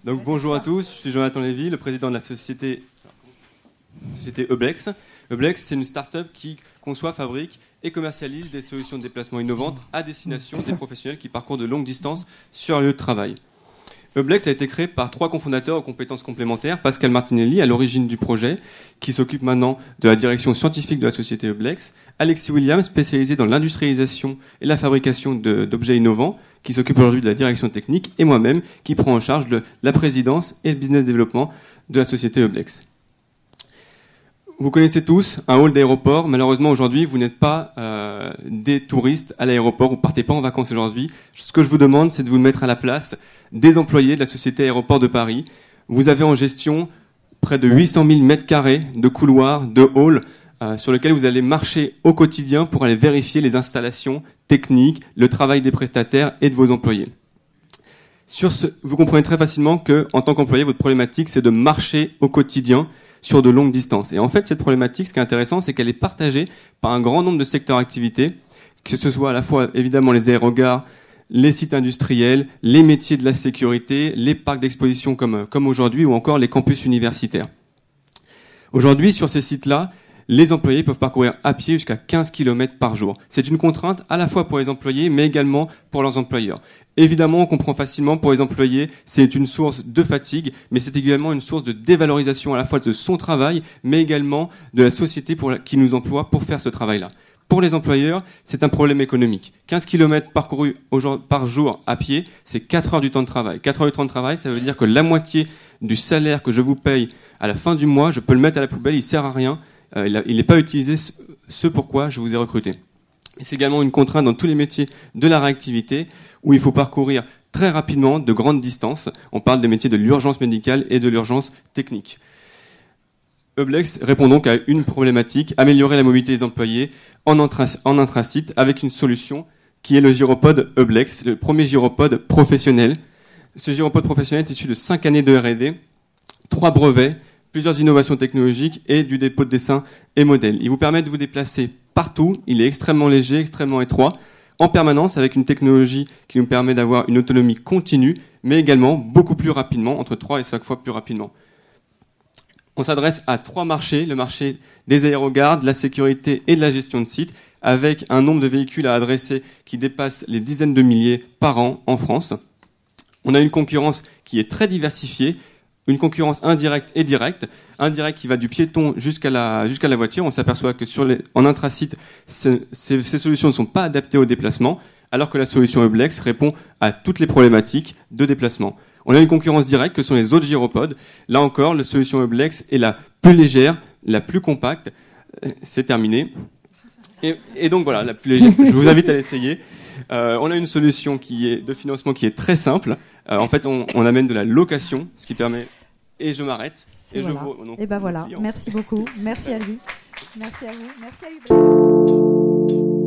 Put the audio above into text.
Donc bonjour à tous, je suis Jonathan Lévy, le président de la société Eublex. Eublex, c'est une start-up qui conçoit, fabrique et commercialise des solutions de déplacement innovantes à destination des professionnels qui parcourent de longues distances sur un lieu de travail. Eublex a été créé par 3 cofondateurs aux compétences complémentaires. Pascal Martinelli, à l'origine du projet, qui s'occupe maintenant de la direction scientifique de la société Eublex. Alexis Williams, spécialisé dans l'industrialisation et la fabrication d'objets innovants, qui s'occupe aujourd'hui de la direction technique. Et moi-même, qui prend en charge la présidence et le business développement de la société Eublex. Vous connaissez tous un hall d'aéroport. Malheureusement, aujourd'hui, vous n'êtes pas des touristes à l'aéroport. Vous ne partez pas en vacances aujourd'hui. Ce que je vous demande, c'est de vous mettre à la place des employés de la société Aéroport de Paris. Vous avez en gestion près de 800 000 mètres carrés de couloirs, de halls, sur lesquels vous allez marcher au quotidien pour aller vérifier les installations techniques, le travail des prestataires et de vos employés. Vous comprenez très facilement que, en tant qu'employé, votre problématique, c'est de marcher au quotidien sur de longues distances. Et en fait, cette problématique, ce qui est intéressant, c'est qu'elle est partagée par un grand nombre de secteurs d'activité, que ce soit à la fois, évidemment, les aérogares, les sites industriels, les métiers de la sécurité, les parcs d'exposition comme aujourd'hui, ou encore les campus universitaires. Aujourd'hui, sur ces sites-là, les employés peuvent parcourir à pied jusqu'à 15 km par jour. C'est une contrainte à la fois pour les employés, mais également pour leurs employeurs. Évidemment, on comprend facilement, pour les employés, c'est une source de fatigue, mais c'est également une source de dévalorisation à la fois de son travail, mais également de la société qui nous emploie pour faire ce travail-là. Pour les employeurs, c'est un problème économique. 15 km parcourus par jour à pied, c'est 4 heures du temps de travail. 4 heures du temps de travail, ça veut dire que la moitié du salaire que je vous paye à la fin du mois, je peux le mettre à la poubelle, il ne sert à rien. Il n'est pas utilisé ce pourquoi je vous ai recruté. Et c'est également une contrainte dans tous les métiers de la réactivité où il faut parcourir très rapidement de grandes distances. On parle des métiers de l'urgence médicale et de l'urgence technique. Eublex répond donc à une problématique, améliorer la mobilité des employés en intrasite avec une solution qui est le gyropode Eublex, le premier gyropode professionnel. Ce gyropode professionnel est issu de 5 années de R&D, 3 brevets, plusieurs innovations technologiques et du dépôt de dessins et modèles. Il vous permet de vous déplacer partout, il est extrêmement léger, extrêmement étroit, en permanence avec une technologie qui nous permet d'avoir une autonomie continue, mais également beaucoup plus rapidement, entre 3 et 5 fois plus rapidement. On s'adresse à 3 marchés, le marché des aérogares, de la sécurité et de la gestion de sites, avec un nombre de véhicules à adresser qui dépasse les dizaines de milliers par an en France. On a une concurrence qui est très diversifiée, une concurrence indirecte et directe. Indirecte qui va du piéton jusqu'à la voiture. On s'aperçoit que en intrasite, ces solutions ne sont pas adaptées au déplacement, alors que la solution Eublex répond à toutes les problématiques de déplacement. On a une concurrence directe que sont les autres gyropodes. Là encore, la solution Eublex est la plus légère, la plus compacte. C'est terminé. Et donc voilà, la plus légère. Je vous invite à l'essayer. On a une solution de financement qui est très simple. En fait, on amène de la location, ce qui permet... Et je m'arrête. Et ben voilà, merci beaucoup. Merci à lui. Merci à vous. Merci à Eublex.